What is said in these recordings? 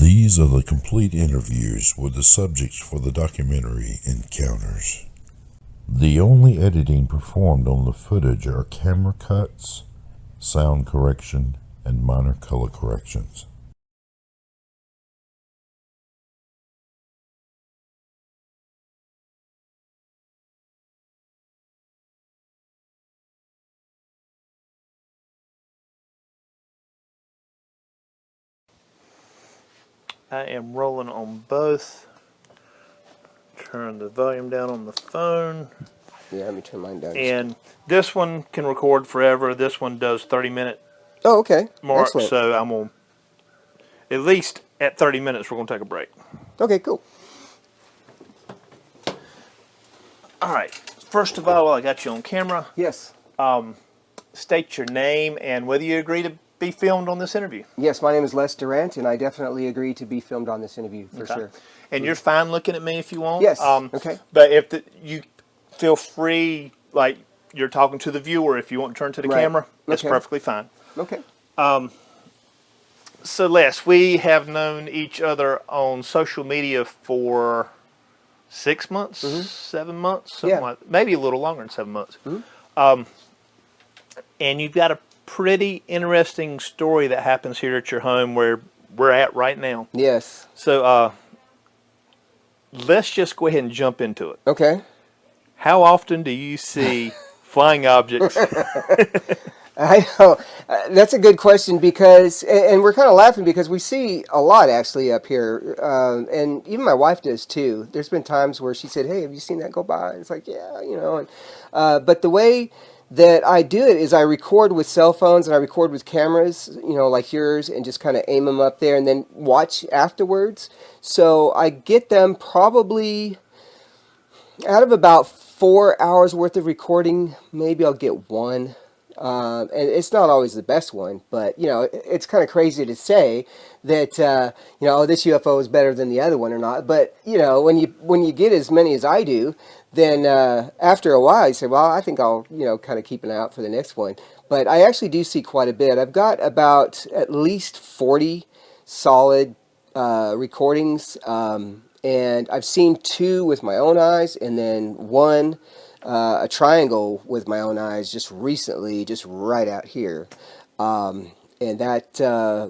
These are the complete interviews with the subjects for the documentary Encounters. The only editing performed on the footage are camera cuts, sound correction, and minor color corrections. I am rolling on both. Turn the volume down on the phone. Yeah, let me turn mine down. And this one can record forever. This one does 30-minute Oh, okay. mark. Excellent. So I'm going to, at least at 30 minutes, we're going to take a break. Okay, cool. All right. First of all, while I got you on camera, Yes. state your name and whether you agree to be filmed on this interview. Yes, my name is Les Durrant, and I definitely agree to be filmed on this interview, for sure. And you're fine looking at me if you want. Yes, okay. But if you feel free, like you're talking to the viewer, if you want to turn to the camera, that's perfectly fine. Okay. So, Les, we have known each other on social media for 6 months, 7 months, something like, maybe a little longer than 7 months. And you've got a pretty interesting story that happens here at your home where we're at right now. Yes. So, let's just go ahead and jump into it. Okay. How often do you see flying objects? I know. That's a good question because, and we're kind of laughing because we see a lot actually up here. And even my wife does too. There's been times where she said, "Hey, have you seen that go by?" And it's like, yeah, you know. And, but the way that I do it is I record with cell phones and I record with cameras, you know, like yours, and just kind of aim them up there and then watch afterwards. So I get them probably out of about 4 hours worth of recording. Maybe I'll get one. And it's not always the best one, but, you know, it's kind of crazy to say that, you know, oh, this UFO is better than the other one or not. But, you know, when you get as many as I do, then after a while you say, well, I think I'll, you know, kind of keep an eye out for the next one. But I actually do see quite a bit. I've got about at least 40 solid recordings, and I've seen 2 with my own eyes, and then one a triangle with my own eyes just recently, just right out here. And that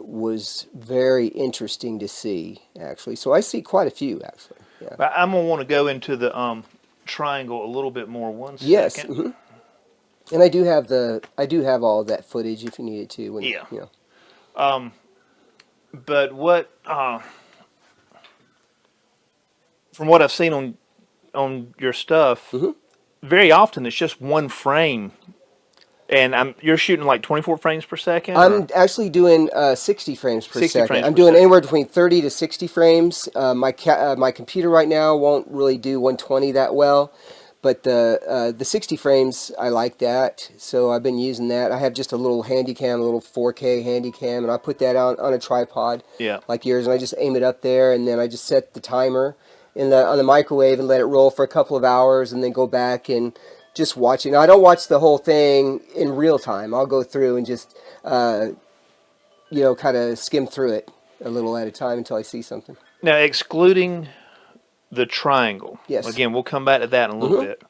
was very interesting to see, actually. So I see quite a few, actually. Yeah. I'm going to want to go into the triangle a little bit more. One second. Yes. And I do have all of that footage if you needed to. When, yeah. You know. But what, from what I've seen on your stuff, very often it's just one frame, and you're shooting like 24 frames per second. I'm actually doing 60 frames per 60 second. frames I'm per doing second. anywhere between 30 to 60 frames. My computer right now won't really do 120 that well, but the 60 frames, I like that. So I've been using that. I have just a little handy cam, a little 4K handy cam, and I put that on a tripod, like yours, and I just aim it up there, and then I just set the timer on the microwave and let it roll for a couple of hours, and then go back and just watch it. Now, I don't watch the whole thing in real time. I'll go through and just, you know, kind of skim through it a little at a time until I see something. Now, excluding the triangle. Yes. Again, we'll come back to that in a little bit.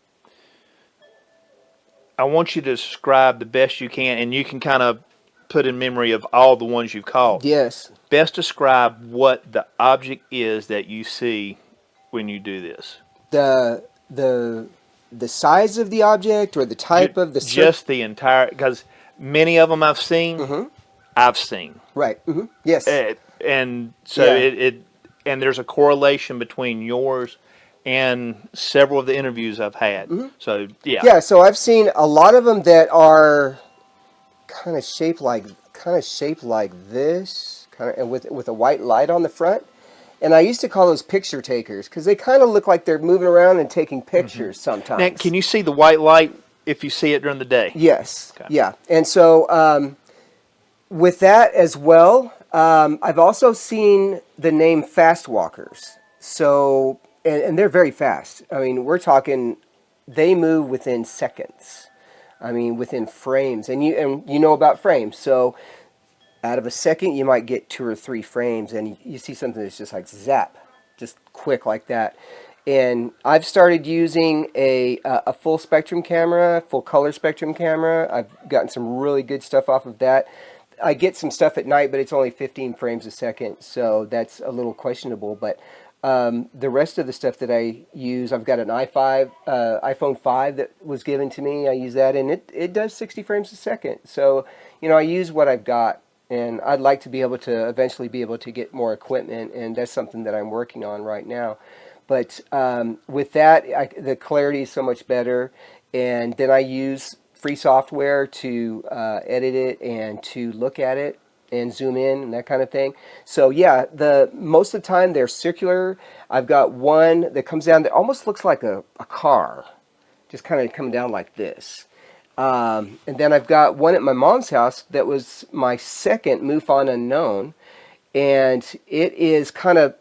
I want you to describe the best you can, and you can kind of put in memory of all the ones you've caught. Yes. Best describe what the object is that you see when you do this. The size of the object or the type of the... Just the entire... Because many of them I've seen, I've seen. Right. Yes. And so and there's a correlation between yours and several of the interviews I've had. So, yeah. Yeah, so I've seen a lot of them that are kind of shaped like this, kind of with a white light on the front. And I used to call those picture takers because they kind of look like they're moving around and taking pictures sometimes. Now, can you see the white light if you see it during the day? Yes. Okay. Yeah. And so with that as well, I've also seen the name fast walkers. So, and they're very fast. I mean, we're talking, they move within seconds. I mean, within frames. And you know about frames. So out of a second, you might get 2 or 3 frames, and you see something that's just like zap, just quick like that. And I've started using a full spectrum camera, full color spectrum camera. I've gotten some really good stuff off of that. I get some stuff at night, but it's only 15 frames a second, so that's a little questionable. But the rest of the stuff that I use, I've got an iPhone 5 that was given to me. I use that, and it does 60 frames a second. So, I use what I've got, and I'd like to be able to eventually be able to get more equipment, and that's something that I'm working on right now. But with that, the clarity is so much better, and then I use free software to edit it and to look at it and zoom in and that kind of thing. So yeah, most of the time they're circular. I've got one that comes down that almost looks like a car, just kind of coming down like this. And then I've got one at my mom's house that was my second MUFON unknown, and it is kind of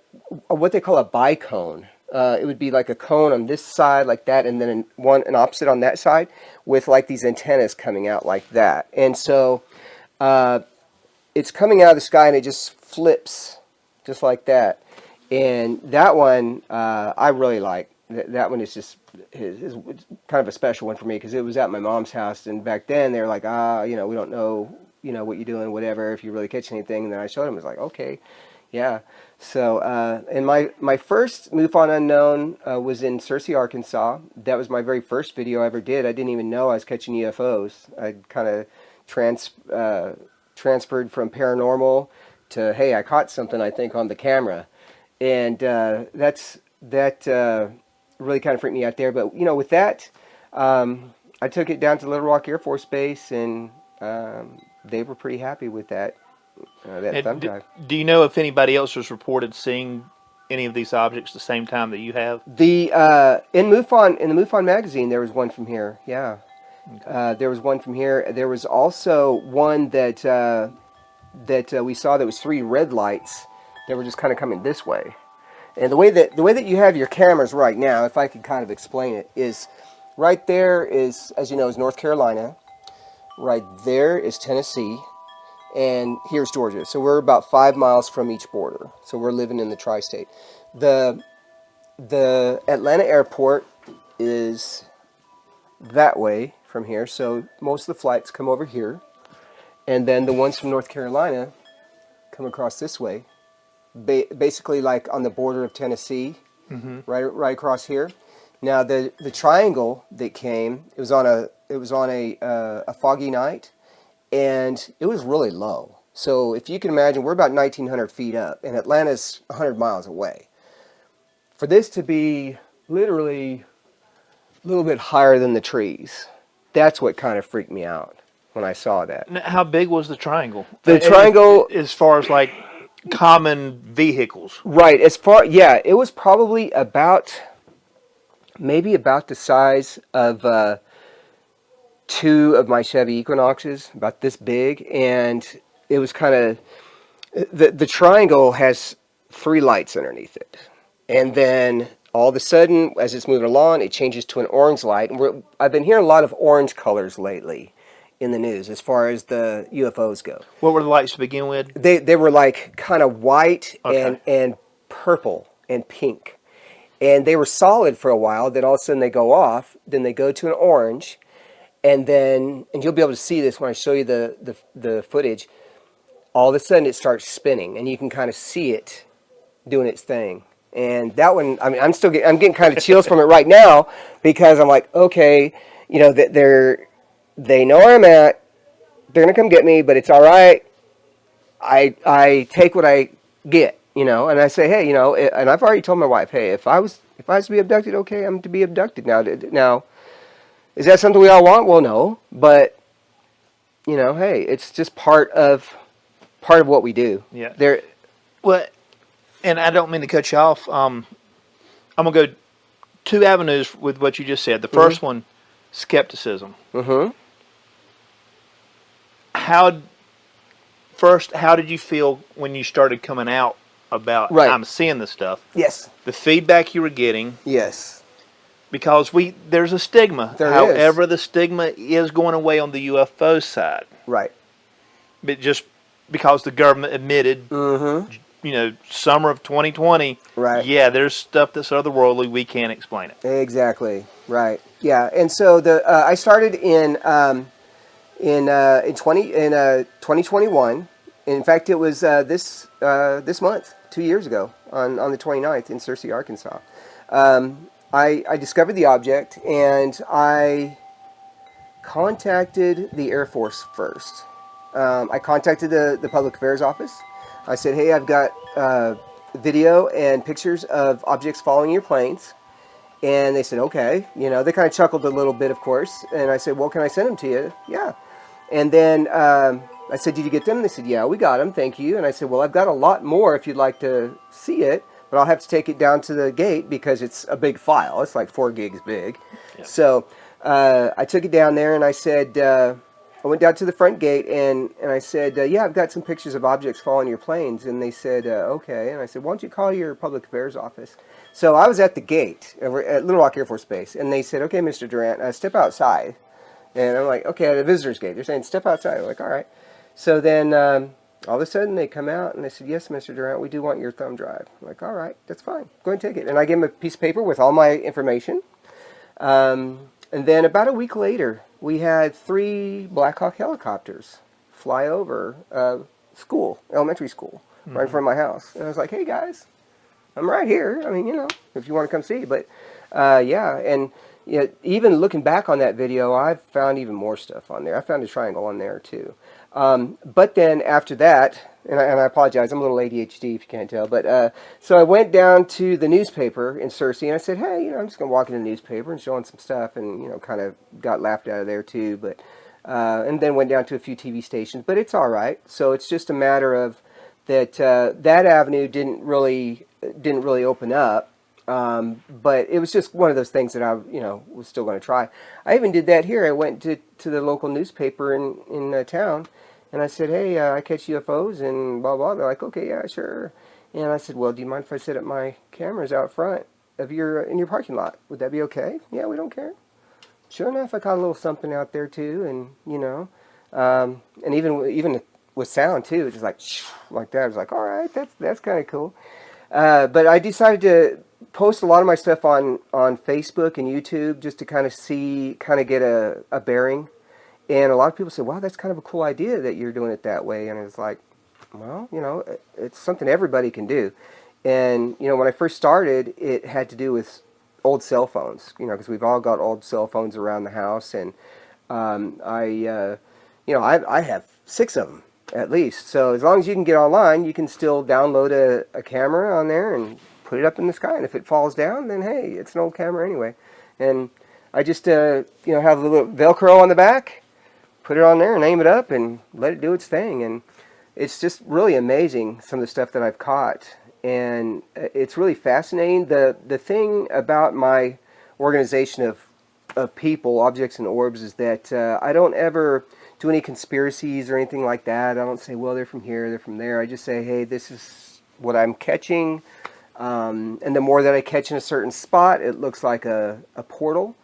what they call a bicone. It would be like a cone on this side like that, and then an opposite on that side with like these antennas coming out like that. And so it's coming out of the sky and it just flips just like that. And that one I really like. That one is just is kind of a special one for me because it was at my mom's house, and back then they were like, we don't know, what you're doing, whatever, if you really catch anything. And then I showed them, it was like, okay, yeah. So, and my first MUFON unknown was in Searcy, Arkansas. That was my very first video I ever did. I didn't even know I was catching UFOs. I kind of transferred from paranormal to, hey, I caught something, I think, on the camera. And that really kind of freaked me out there. But, with that, I took it down to Little Rock Air Force Base, and they were pretty happy with that. Thumb drive. Do you know if anybody else has reported seeing any of these objects the same time that you have? In the MUFON magazine, there was one from here. Yeah, okay. There was one from here. There was also one that we saw that was 3 red lights that were just kind of coming this way. And the way that you have your cameras right now, if I could kind of explain it, is right there is, as you know, is North Carolina. Right there is Tennessee. And here's Georgia. So we're about 5 miles from each border. So we're living in the tri-state. The Atlanta airport is that way from here. So most of the flights come over here. And then the ones from North Carolina come across this way. Basically like on the border of Tennessee, right across here. Now the triangle that came, it was on a foggy night. And it was really low. So if you can imagine, we're about 1,900 feet up, and Atlanta's 100 miles away. For this to be literally a little bit higher than the trees, that's what kind of freaked me out when I saw that. Now, how big was the triangle? The triangle, as far as like common vehicles. Right. It was probably maybe about the size of 2 of my Chevy Equinoxes, about this big, and it was kind of, the triangle has 3 lights underneath it, and then all of a sudden, as it's moving along, it changes to an orange light, and I've been hearing a lot of orange colors lately in the news as far as the UFOs go. What were the lights to begin with? They were like kind of white, okay, and purple and pink, and they were solid for a while, then all of a sudden they go off, then they go to an orange. And you'll be able to see this when I show you the footage. All of a sudden, it starts spinning, and you can kind of see it doing its thing. And that one, I mean, I'm getting kind of chills from it right now because I'm like, okay, they know where I'm at. They're gonna come get me, but it's all right. I take what I get, and I say, hey, and I've already told my wife, hey, if I was to be abducted, okay, I'm to be abducted now. Now. Is that something we all want? Well, no, but hey, it's just part of what we do. Yeah. And I don't mean to cut you off. I'm gonna go 2 avenues with what you just said. The first one, skepticism. How did you feel when you started coming out about I'm seeing this stuff? Yes. The feedback you were getting. Yes. Because there's a stigma. However, the stigma is going away on the UFO side. Right. But just because the government admitted, summer of 2020, Right. yeah, there's stuff that's otherworldly. We can't explain it. Exactly. Right. Yeah. And so I started in 2021. In fact, it was this month, 2 years ago, on the 29th in Searcy, Arkansas. I discovered the object, and I contacted the Air Force first. I contacted the Public Affairs Office. I said, hey, I've got video and pictures of objects following your planes. And they said, okay. They kind of chuckled a little bit, of course. And I said, well, can I send them to you? Yeah. And then I said, did you get them? And they said, yeah, we got them. Thank you. And I said, well, I've got a lot more if you'd like to see it. But I'll have to take it down to the gate because it's a big file. It's like 4 gigs big. Yep. So I took it down there and I said, I went down to the front gate and I said, yeah, I've got some pictures of objects following your planes. And they said, okay. And I said, why don't you call your public affairs office? So I was at the gate at Little Rock Air Force Base. And they said, okay, Mr. Durrant, step outside. And I'm like, okay, at a visitor's gate. They're saying, step outside. I'm like, all right. So then all of a sudden they come out and they said, yes, Mr. Durrant, we do want your thumb drive. I'm like, all right, that's fine. Go ahead and take it. And I gave him a piece of paper with all my information. And then about a week later, we had 3 Black Hawk helicopters fly over elementary school, right in front of my house. And I was like, hey, guys, I'm right here. I mean, if you want to come see. But, yeah, and even looking back on that video, I've found even more stuff on there. I found a triangle on there, too. But then after that, and I apologize, I'm a little ADHD if you can't tell, but so I went down to the newspaper in Searcy, and I said, hey, I'm just going to walk in the newspaper and showing some stuff, and, kind of got laughed out of there, too. But and then went down to a few TV stations, but it's all right. So it's just a matter of that avenue didn't really open up. But it was just one of those things that I, was still going to try. I even did that here. I went to the local newspaper in town, and I said, hey, I catch UFOs and blah, blah. They're like, okay, yeah, sure. And I said, well, do you mind if I set up my cameras out front of in your parking lot? Would that be okay? Yeah, we don't care. Sure enough, I caught a little something out there too, and, and even with sound too, just like that. I was like, all right, that's kind of cool. But I decided to post a lot of my stuff on Facebook and YouTube just to kind of get a bearing. And a lot of people said, wow, that's kind of a cool idea that you're doing it that way. And it's like, well, it's something everybody can do. And, when I first started, it had to do with old cell phones, because we've all got old cell phones around the house. And I have 6 of them at least. So as long as you can get online, you can still download a camera on there and put it up in the sky. And if it falls down, then hey, it's an old camera anyway. And I just, have a little Velcro on the back, put it on there and aim it up and let it do its thing. And it's just really amazing, some of the stuff that I've caught. And it's really fascinating. The thing about my organization of people, objects, and orbs is that I don't ever do any conspiracies or anything like that. I don't say, well, they're from here, they're from there. I just say, hey, this is what I'm catching. And the more that I catch in a certain spot, it looks like a portal.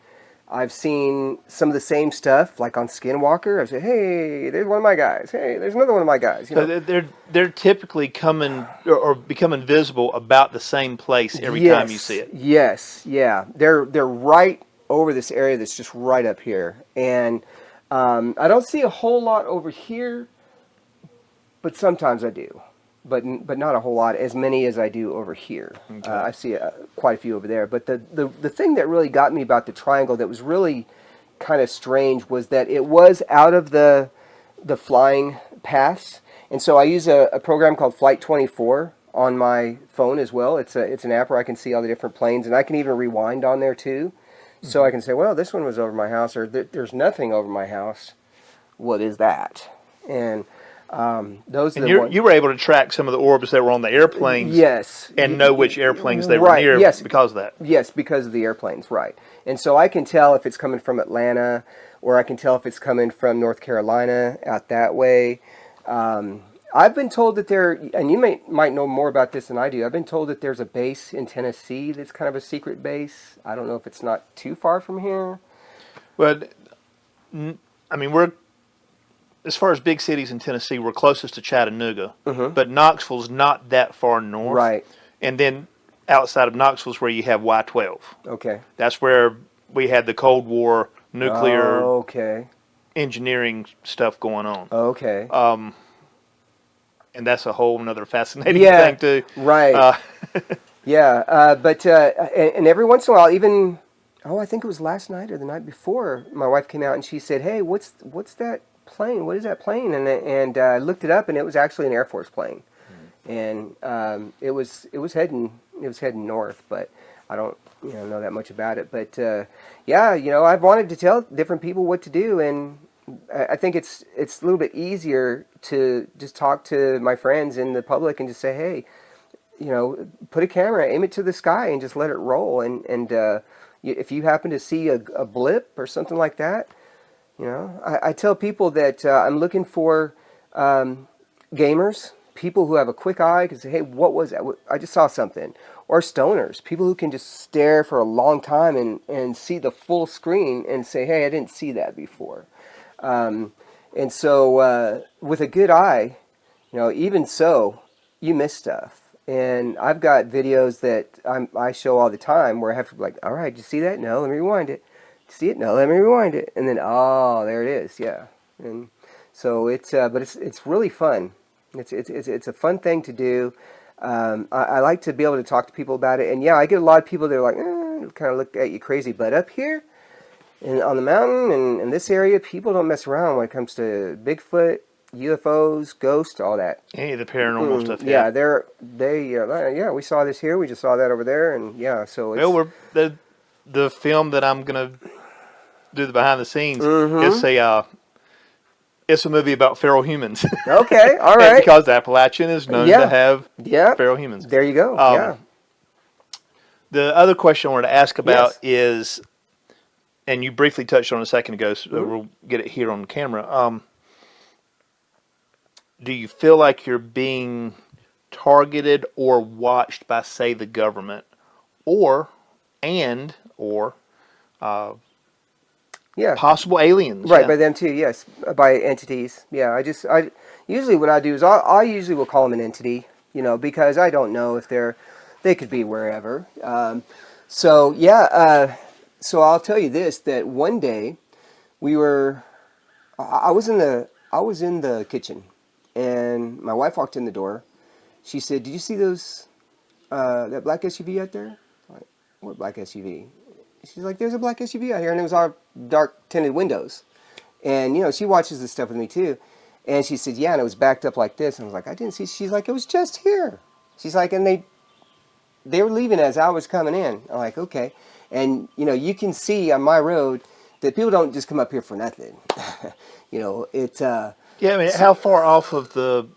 I've seen some of the same stuff, like on Skinwalker. I say, hey, there's one of my guys. Hey, there's another one of my guys. So they're typically coming or becoming visible about the same place every time you see it. Yes, yeah. They're right over this area that's just right up here. And I don't see a whole lot over here, but sometimes I do. But not a whole lot, as many as I do over here. Okay. I see quite a few over there. But the thing that really got me about the triangle that was really kind of strange was that it was out of the flying paths. And so I use a program called Flight 24 on my phone as well. It's an app where I can see all the different planes, and I can even rewind on there too. Mm-hmm. So I can say, well, this one was over my house, or there's nothing over my house. What is that? And those are you were able to track some of the orbs that were on the airplanes, yes, and know which airplanes they were near, yes, because of that. Yes, because of the airplanes, right? And so I can tell if it's coming from Atlanta, or I can tell if it's coming from North Carolina out that way. I've been told that and you might know more about this than I do. I've been told that there's a base in Tennessee that's kind of a secret base. I don't know if it's not too far from here. Well, I mean, we're as far as big cities in Tennessee, we're closest to Chattanooga, but Knoxville's not that far north. Right. And then outside of Knoxville's where you have Y-12. Okay. That's where we had the Cold War nuclear Okay. engineering stuff going on. Okay. And that's a whole another fascinating Yeah. thing too. Right. Yeah. But and every once in a while, even I think it was last night or the night before, my wife came out and she said, "Hey, what's that plane? What is that plane?" And I looked it up, and it was actually an Air Force plane, and it was heading north, but I don't know that much about it. But yeah, I've wanted to tell different people what to do, and I think it's a little bit easier to just talk to my friends in the public and just say, hey, put a camera, aim it to the sky, and just let it roll. And if you happen to see a blip or something like that, I tell people that I'm looking for gamers, people who have a quick eye, can say, hey, what was that? I just saw something. Or stoners, people who can just stare for a long time and see the full screen and say, hey, I didn't see that before. And so with a good eye, even so, you miss stuff. And I've got videos that I show all the time where I have to be like, all right, did you see that? No, let me rewind it. Did you see it? No, let me rewind it. And then, oh, there it is. Yeah. And so but it's really fun. It's a fun thing to do. I like to be able to talk to people about it. And yeah, I get a lot of people that are like, kind of look at you crazy. But up here, and on the mountain and in this area, people don't mess around when it comes to Bigfoot, UFOs, ghosts, all that. Any of the paranormal stuff. Yeah, yeah, we saw this here. We just saw that over there, and yeah, so it's... Well, the film that I'm gonna do the behind the scenes. It's a movie about feral humans. Okay, all right. Because the Appalachian is known to have feral humans. There you go. Yeah. The other question I wanted to ask about is, and you briefly touched on it a second ago, so we'll get it here on camera. Do you feel like you're being targeted or watched by, say, the government, or possible aliens? Right, by them too. Yes, by entities. Yeah, I usually what I do is I usually will call them an entity, because I don't know if they could be wherever. So I'll tell you this, that one day I was in the kitchen, and my wife walked in the door. She said, "Did you see that black SUV out there?" I'm like, "What black SUV?" She's like, "There's a black SUV out here," and it was our dark tinted windows. And she watches this stuff with me too. And she said, "Yeah," and it was backed up like this. And I was like, "I didn't see." She's like, "It was just here." She's like, "And they were leaving as I was coming in." I'm like, "Okay." And you can see on my road that people don't just come up here for nothing. Yeah, I mean, how far off of the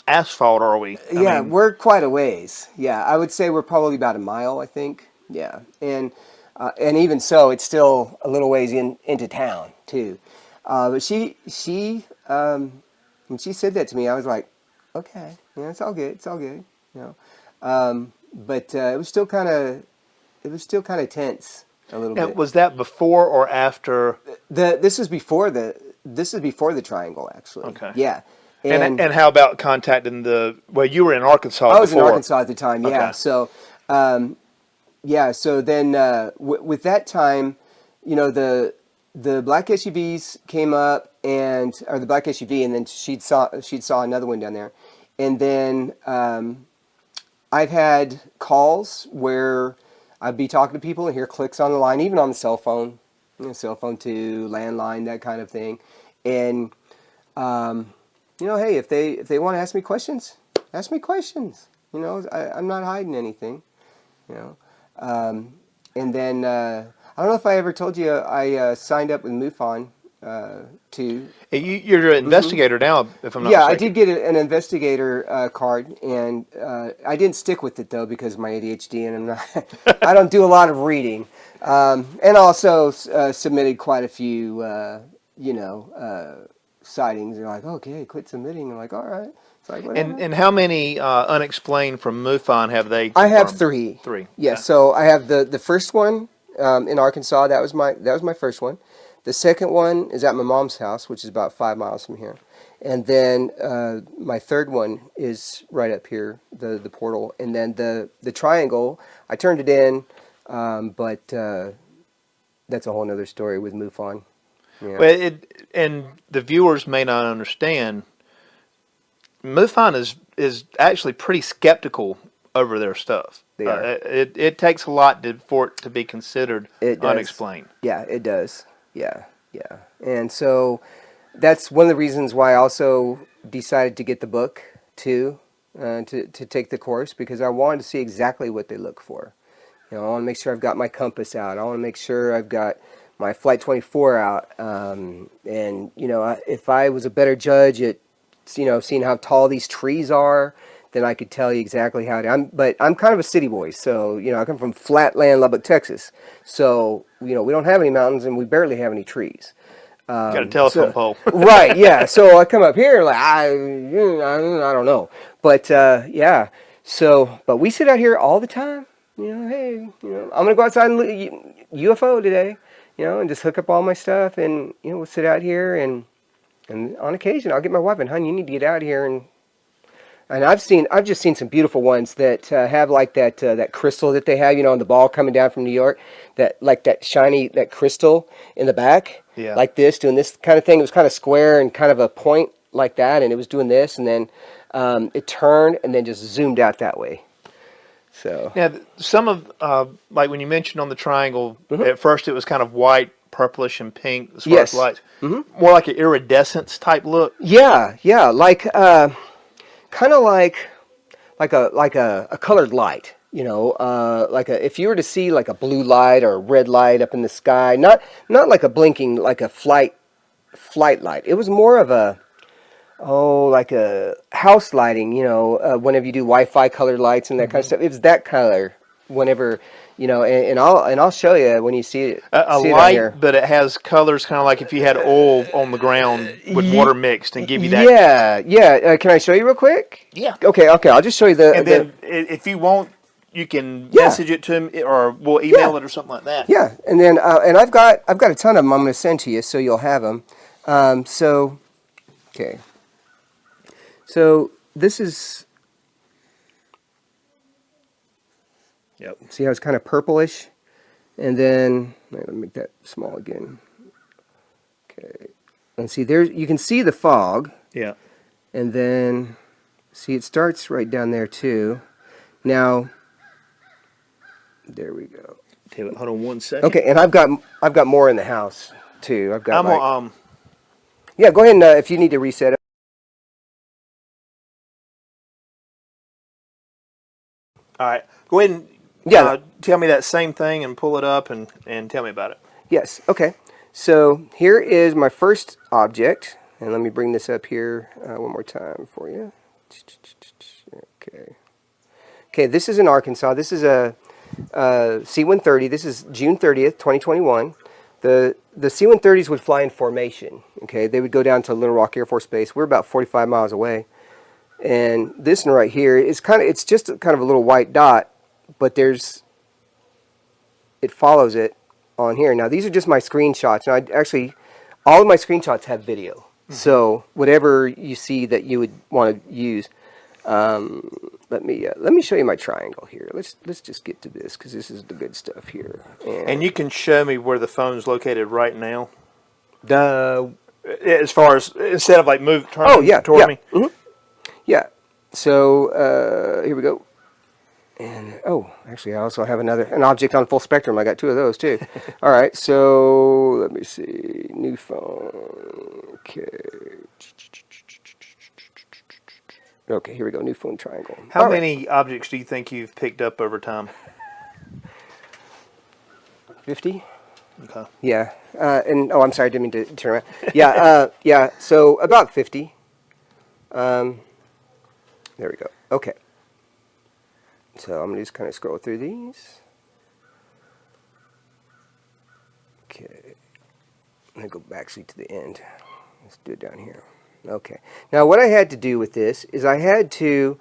asphalt are we? I mean, we're quite a ways. Yeah, I would say we're probably about a mile, I think. Yeah, and even so, it's still a little ways into town too. But she when she said that to me, I was like, okay, it's all good, but it was still kind of tense a little bit. Was that before or after? This is before the triangle, actually. Okay. Yeah. And how about contacting you were in Arkansas before. I was in Arkansas at the time, yeah. Okay. So, so then with that time, the black SUVs came up, or the black SUV, and then she'd saw another one down there. And then I've had calls where I'd be talking to people and hear clicks on the line, even on the cell phone, cell phone to landline, that kind of thing. And hey, if they want to ask me questions, ask me questions. I'm not hiding anything. And then I don't know if I ever told you I signed up with MUFON to. You're an investigator now, if I'm not mistaken. Yeah, I did get an investigator card, and I didn't stick with it though because of my ADHD, and I don't do a lot of reading, and also submitted quite a few sightings. They're like, okay, quit submitting. I'm like, all right. It's like, whatever. And how many unexplained from MUFON have they confirmed? I have 3. 3. Yeah. So I have the first one in Arkansas. That was my first one. The second one is at my mom's house, which is about 5 miles from here. And then my third one is right up here, the portal. And then the triangle, I turned it in, but that's a whole nother story with MUFON. Yeah. Well, and the viewers may not understand. MUFON is actually pretty skeptical over their stuff. They are. It takes a lot for it to be considered It does. unexplained. Yeah, it does. Yeah. And so that's one of the reasons why I also decided to get the book too, to take the course, because I wanted to see exactly what they look for. I want to make sure I've got my compass out. I want to make sure I've got my Flight 24 out. And if I was a better judge at seeing how tall these trees are, then I could tell you exactly how to. But I'm kind of a city boy, so I come from flatland Lubbock, Texas. So we don't have any mountains and we barely have any trees. Got a telephone pole. Right, yeah. So I come up here like I don't know, but yeah. So, but we sit out here all the time. Hey, I'm gonna go outside and look at UFO today. And just hook up all my stuff, and we'll sit out here, and on occasion I'll get my wife and, honey, you need to get out here, and I've just seen some beautiful ones that have like that crystal that they have, on the ball coming down from New York, that shiny, that crystal in the back, like this, doing this kind of thing. It was kind of square and kind of a point like that, and it was doing this, and then it turned and then just zoomed out that way. So yeah, some of like when you mentioned on the triangle, at first it was kind of white, purplish, and pink as far as lights. More like an iridescence type look. Yeah, like kind of like a colored light. If you were to see like a blue light or a red light up in the sky, not like a blinking, like a flight light. It was more of like a house lighting, whenever you do Wi-Fi colored lights and that kind of stuff. It was that color whenever, and I'll show you when you see it. A light, but it has colors kind of like if you had oil on the ground with water mixed and give you that. Yeah. Can I show you real quick? Yeah. Okay. I'll just show you the. And then if you want, you can message it to him, or we'll email it or something like that. Yeah, and then and I've got a ton of them. I'm going to send to you so you'll have them. Okay. So this is. Yep. See how it's kind of purplish, and then let me make that small again. Okay, and see there you can see the fog. Yeah. And then see it starts right down there too. Now, there we go. Hold on 1 second. Okay, and I've got more in the house too. I've got I'm go ahead and if you need to reset it. all right. Go ahead and tell me that same thing and pull it up and tell me about it. Yes. Okay. So here is my first object, and let me bring this up here one more time for you. Okay. Okay. This is in Arkansas. This is a C-130. This is June 30th, 2021. The C-130s would fly in formation. Okay. They would go down to Little Rock Air Force Base. We're about 45 miles away. And this one right here is it's just kind of a little white dot, but it follows it on here. Now these are just my screenshots, and all of my screenshots have video. Mm-hmm. So whatever you see that you would want to use, let me show you my triangle here. Let's just get to this because this is the good stuff here. And you can show me where the phone's located right now. As far as instead of like turning toward me. Mm-hmm. Yeah. So here we go. And actually, I also have an object on full spectrum. I got two of those too. All right. So let me see. New phone. Okay. Okay. Here we go. New phone triangle. How many objects do you think you've picked up over time? 50. Okay. Yeah. I'm sorry. I didn't mean to turn around. Yeah. Yeah. So about 50. There we go. Okay. So I'm going to just kind of scroll through these. Okay. I'm going to go back to the end. Let's do it down here. Okay. Now what I had to do with this is I had to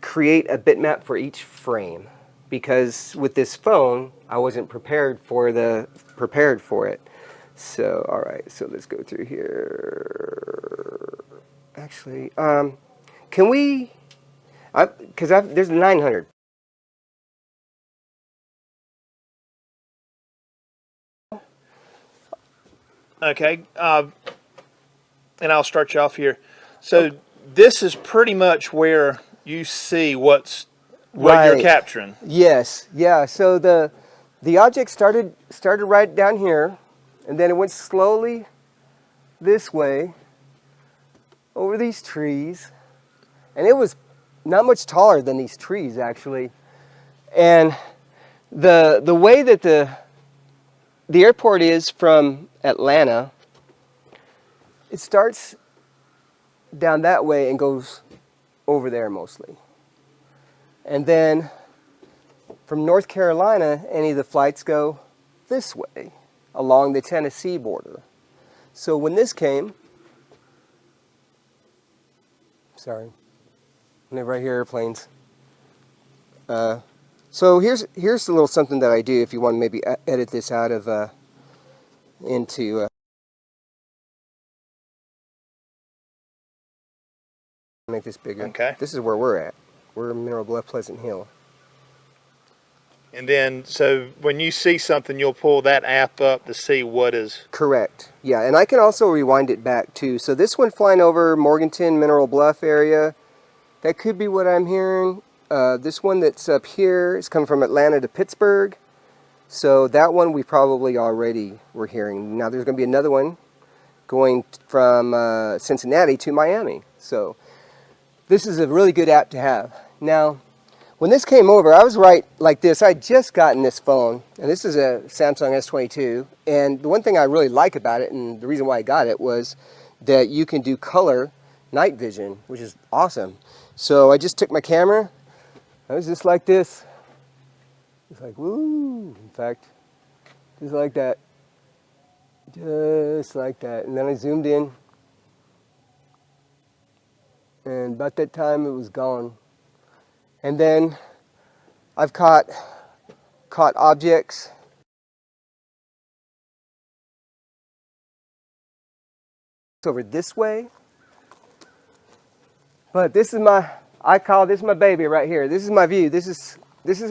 create a bitmap for each frame. because with this phone, I wasn't prepared for it. So, all right, so let's go through here. Actually, can we? Because there's 900. Okay, and I'll start you off here. So this is pretty much where you see what you're Right. capturing. Yes, yeah. So the object started right down here, and then it went slowly this way over these trees, and it was not much taller than these trees actually. And the way that the airport is from Atlanta, it starts down that way and goes over there mostly. And then from North Carolina, any of the flights go this way along the Tennessee border. So when this came, sorry, whenever I hear airplanes. So here's a little something that I do if you want to maybe edit this out of into make this bigger. Okay. This is where we're at. We're in Mineral Bluff, Pleasant Hill. And then, so when you see something, you'll pull that app up to see what is... Correct. Yeah, and I can also rewind it back too. So this one flying over Morganton, Mineral Bluff area, that could be what I'm hearing. This one that's up here is coming from Atlanta to Pittsburgh. So that one we probably already were hearing. Now there's going to be another one going from Cincinnati to Miami. So this is a really good app to have. Now, when this came over, I was right like this. I had just gotten this phone, and this is a Samsung S22. And the one thing I really like about it, and the reason why I got it, was that you can do color night vision, which is awesome. So I just took my camera. I was just like this. It's like, woo. In fact, just like that. Just like that. And then I zoomed in. And about that time, it was gone. And then I've caught objects over this way. But this is I call this my baby right here. This is my view. This is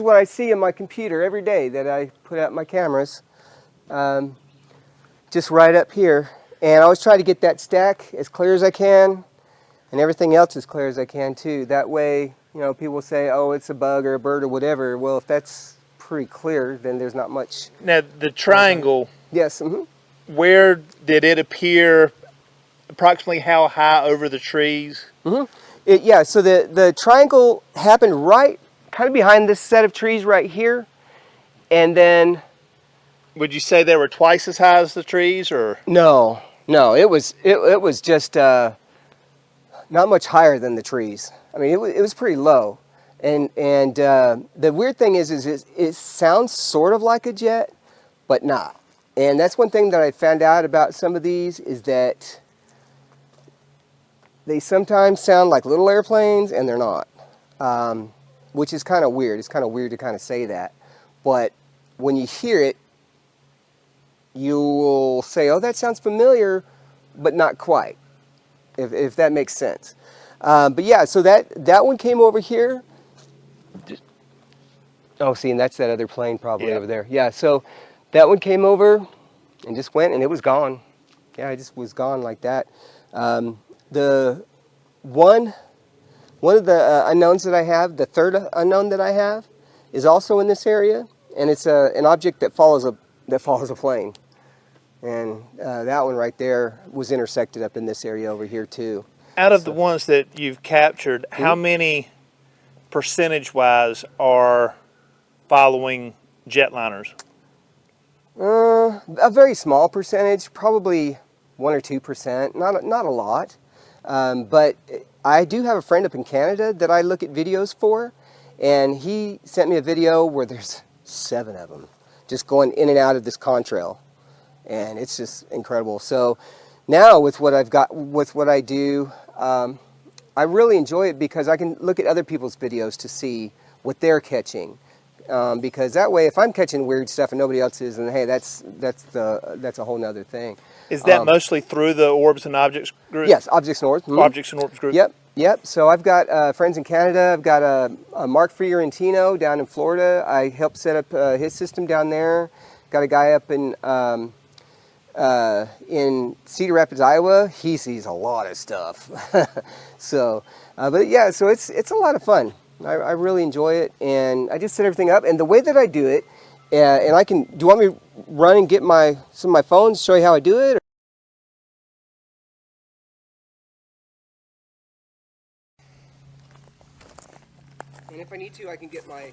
what I see in my computer every day that I put out my cameras. Just right up here. And I always try to get that stack as clear as I can, and everything else as clear as I can too. That way, you know, people say, oh, it's a bug or a bird or whatever. Well, if that's pretty clear, then there's not much. Now, the triangle, Yes. Mm-hmm. where did it appear? Approximately how high over the trees? Mm-hmm. Yeah, so the triangle happened right kind of behind this set of trees right here. And then... Would you say they were twice as high as the trees, or? No, it was just not much higher than the trees. I mean, it was pretty low. And the weird thing is it sounds sort of like a jet, but not. And that's one thing that I found out about some of these, is that they sometimes sound like little airplanes, and they're not, which is kind of weird. It's kind of weird to kind of say that. But when you hear it, you will say, oh, that sounds familiar, but not quite, if that makes sense. But yeah, so that one came over here. Oh, see, and that's that other plane probably over there. Yeah, so that one came over and just went, and it was gone. Yeah, it just was gone like that. The one of the unknowns that I have, the third unknown that I have, is also in this area, and it's an object that follows a plane. And that one right there was intersected up in this area over here too. Out of the ones that you've captured, how many percentage-wise are following jetliners? A very small percentage, probably 1 or 2%, not a lot. But I do have a friend up in Canada that I look at videos for, and he sent me a video where there's 7 of them just going in and out of this contrail, and it's just incredible. So now with what I've got, with what I do, I really enjoy it because I can look at other people's videos to see what they're catching. because that way, if I'm catching weird stuff and nobody else is, then hey, that's a whole nother thing. Is that mostly through the Orbs and Objects group? Yes, Objects and Orbs. Objects and Orbs group. Yep. So I've got friends in Canada. I've got a Mark Fiorentino down in Florida. I helped set up his system down there. Got a guy up in Cedar Rapids, Iowa. He sees a lot of stuff. So, but yeah, so it's a lot of fun. I really enjoy it, and I just set everything up. And the way that I do it, and I can. Do you want me to run and get some of my phones, show you how I do it? And if I need to, I can get my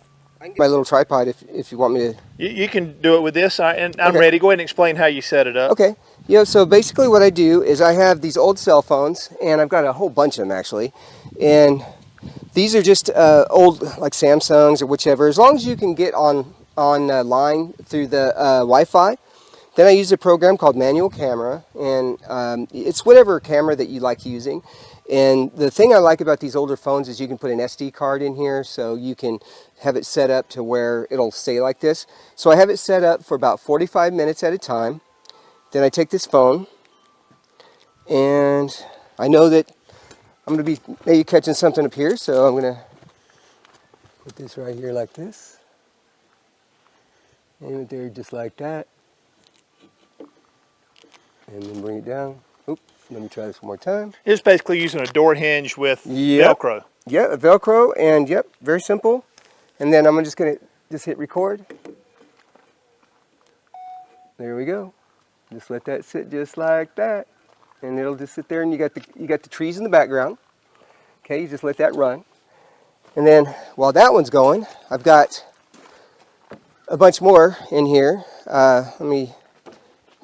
little tripod if you want me to. You can do it with this, and I'm Okay. ready. Go ahead and explain how you set it up. Okay. So basically what I do is I have these old cell phones, and I've got a whole bunch of them actually. And these are just old, like Samsungs or whichever. As long as you can get on line through the Wi-Fi, then I use a program called Manual Camera, and it's whatever camera that you like using. And the thing I like about these older phones is you can put an SD card in here, so you can have it set up to where it'll stay like this. So I have it set up for about 45 minutes at a time. Then I take this phone, and I know that I'm going to be maybe catching something up here, so I'm going to put this right here like this. Aim it there just like that. And then bring it down. Oops, let me try this one more time. It's basically using a door hinge with Velcro. Yeah, a Velcro, and yep, very simple. And then I'm just going to hit record. There we go. Just let that sit just like that. And it'll just sit there, and you got the trees in the background. Okay, you just let that run. And then while that one's going, I've got a bunch more in here. Let me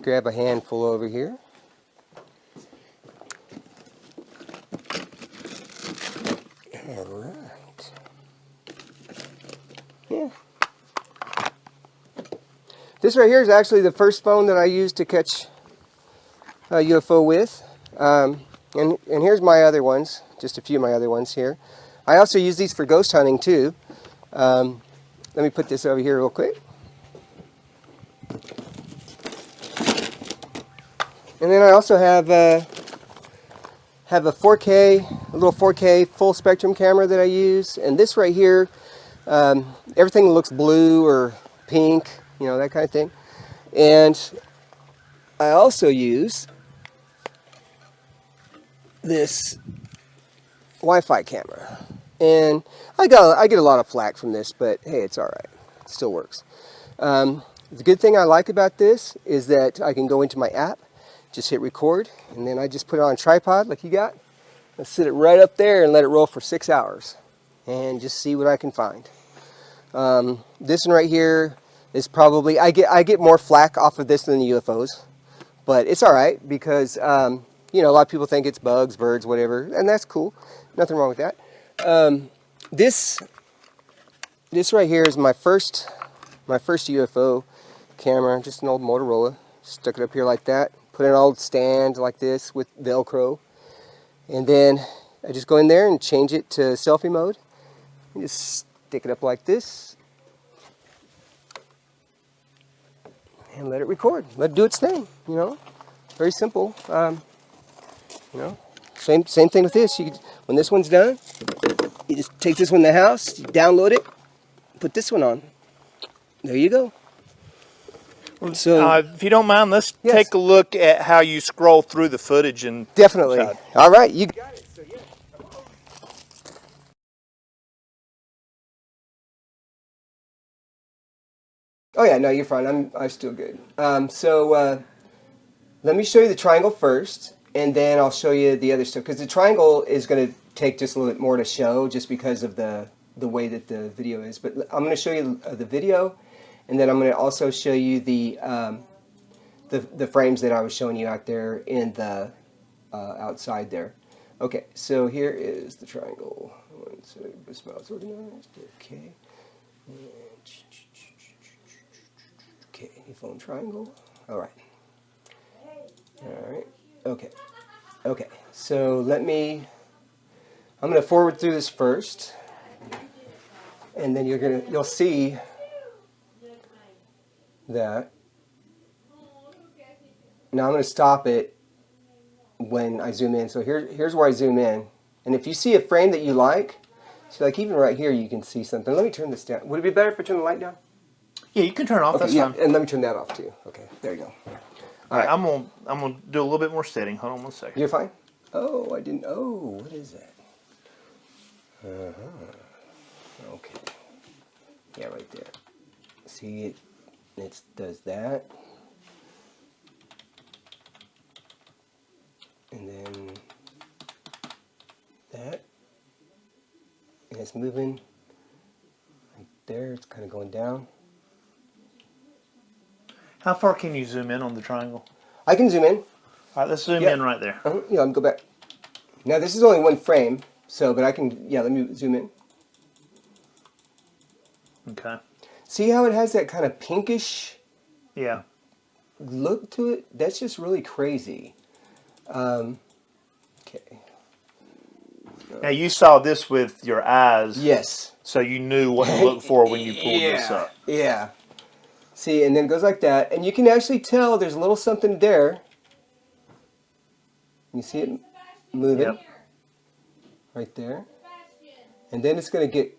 grab a handful over here. All right. Yeah. This right here is actually the first phone that I used to catch a UFO with. And here's my other ones, just a few of my other ones here. I also use these for ghost hunting too. Let me put this over here real quick. And then I also have a 4K, a little 4K full spectrum camera that I use. And this right here, everything looks blue or pink, that kind of thing. And I also use this Wi-Fi camera. And I get a lot of flack from this, but hey, it's all right. It still works. The good thing I like about this is that I can go into my app, just hit record, and then I just put it on a tripod like you got. Let's sit it right up there and let it roll for 6 hours and just see what I can find. This one right here is probably, I get more flack off of this than the UFOs, but it's all right because, a lot of people think it's bugs, birds, whatever, and that's cool. Nothing wrong with that. This right here is my first UFO camera, just an old Motorola. Stuck it up here like that. Put an old stand like this with Velcro. And then I just go in there and change it to selfie mode. And just stick it up like this. And let it record. Let it do its thing, Very simple. Same thing with this. When this one's done, you just take this one in the house, you download it, put this one on. There you go. So, if you don't mind, let's Yes. take a look at how you scroll through the footage. And definitely. inside. All right, you got it. So yeah. Oh yeah, no, you're fine. I'm still good. Let me show you the triangle first, and then I'll show you the other stuff. Because the triangle is going to take just a little bit more to show, just because of the way that the video is. But I'm going to show you the video, and then I'm going to also show you the frames that I was showing you out there in the outside there. Okay, so here is the triangle. So this mouse organized. Okay. Okay, phone triangle. All right. All right. Okay. Okay. So I'm going to forward through this first, and then you'll see that. Now I'm going to stop it when I zoom in. So here's where I zoom in. And if you see a frame that you like, so like even right here you can see something. Let me turn this down. Would it be better if I turn the light down? Yeah, you can turn it off. Okay, That's yeah, fine. and let me turn that off too. Okay, there you go. All right, I'm gonna do a little bit more setting. Hold on 1 second. You're fine? Oh, I didn't. Oh, what is that? Okay. Yeah, right there. See, it does that. And then that. And it's moving right there. It's kind of going down. How far can you zoom in on the triangle? I can zoom in. All right, let's zoom Yep. in right there. Yeah, let me go back. Now, this is only one frame, so, but I can, yeah, let me zoom in. Okay. See how it has that kind of pinkish Yeah. look to it? That's just really crazy. Okay. Now you saw this with your eyes. Yes. So you knew what to look for when you pulled this up. Yeah. See, and then it goes like that, and you can actually tell there's a little something there. You see it moving? Yep. Right there. And then it's going to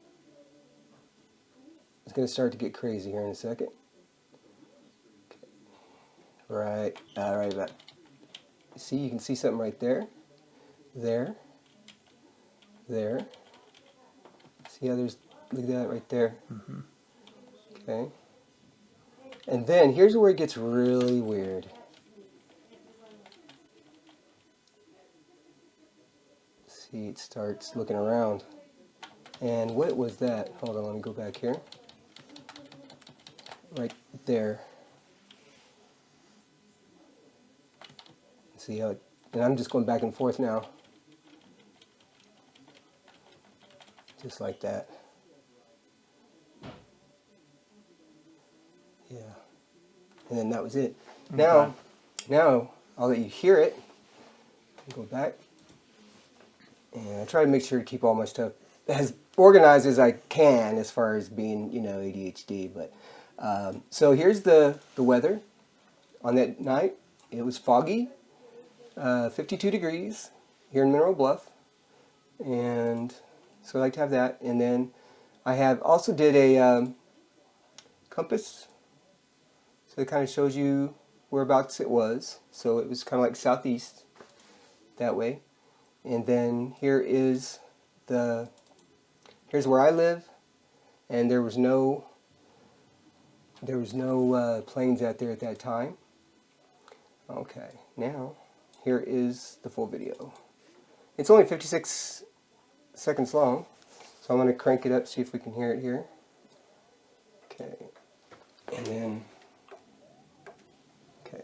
start to get crazy here in a second. Okay. Right. All right. But see, you can see something right there. There. There. See how there's, look at that right there. Mm-hmm. Okay. And then here's where it gets really weird. See, it starts looking around. And what was that? Hold on, let me go back here. Right there. See how it, and I'm just going back and forth now. Just like that. Yeah. And then that was it. Okay. Now I'll let you hear it. Go back. And I try to make sure to keep all my stuff as organized as I can as far as being, ADHD. But so here's the weather on that night. It was foggy, 52 degrees here in Mineral Bluff. And so I like to have that. And then I have also did a compass. So it kind of shows you whereabouts it was. So it was kind of like southeast that way. And then here's where I live, and there was no planes out there at that time. Okay, now here is the full video. It's only 56 seconds long, so I'm going to crank it up, see if we can hear it here. Okay, and then okay.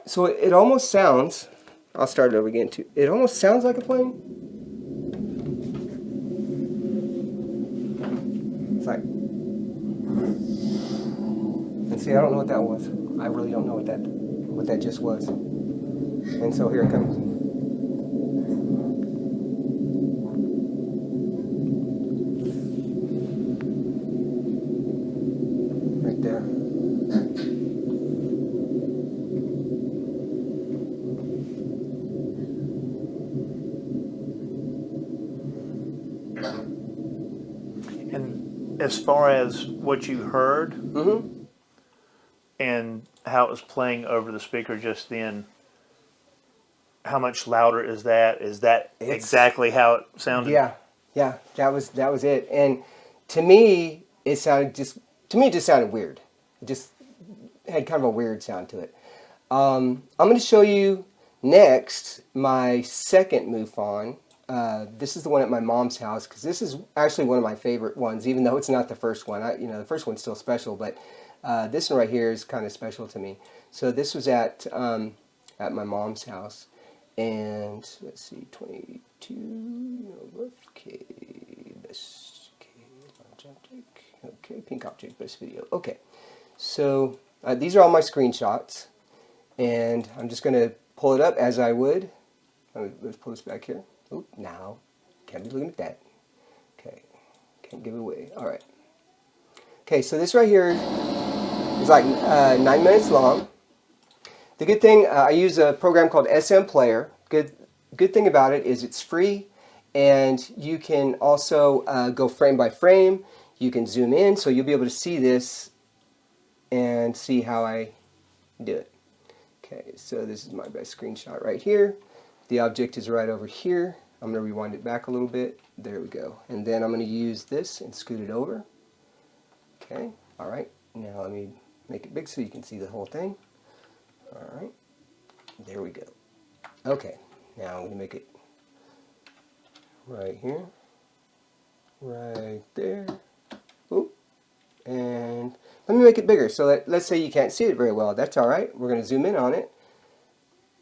So it almost sounds. I'll start it over again too. It almost sounds like a plane. It's like, and see, I don't know what that was. I really don't know what that just was. And so here it comes. Right there. And as far as what you heard and how it was playing over the speaker just then, how much louder is that? Is that exactly how it sounded? Yeah, that was it. And to me, it just sounded weird. It just had kind of a weird sound to it. I'm going to show you next my second MUFON. This is the one at my mom's house, because this is actually one of my favorite ones, even though it's not the first one. The first one's still special, but this one right here is kind of special to me. So this was at my mom's house, and let's see, 22. Okay, best. Okay, large object. Okay, pink object, best video. Okay, so these are all my screenshots, and I'm just going to pull it up as I would. Let's pull this back here. Oh, now, can't be looking at that. Okay, can't give it away. All right. Okay, so this right here is like 9 minutes long. The good thing, I use a program called SM Player. Good thing about it is it's free, and you can also go frame by frame. You can zoom in, so you'll be able to see this and see how I do it. Okay, so this is my best screenshot right here. The object is right over here. I'm going to rewind it back a little bit. There we go. And then I'm going to use this and scoot it over. Okay, all right. Now let me make it big so you can see the whole thing. All right, there we go. Okay, now I'm going to make it right here, right there. Oop. And let me make it bigger. So let's say you can't see it very well. That's all right. We're going to zoom in on it.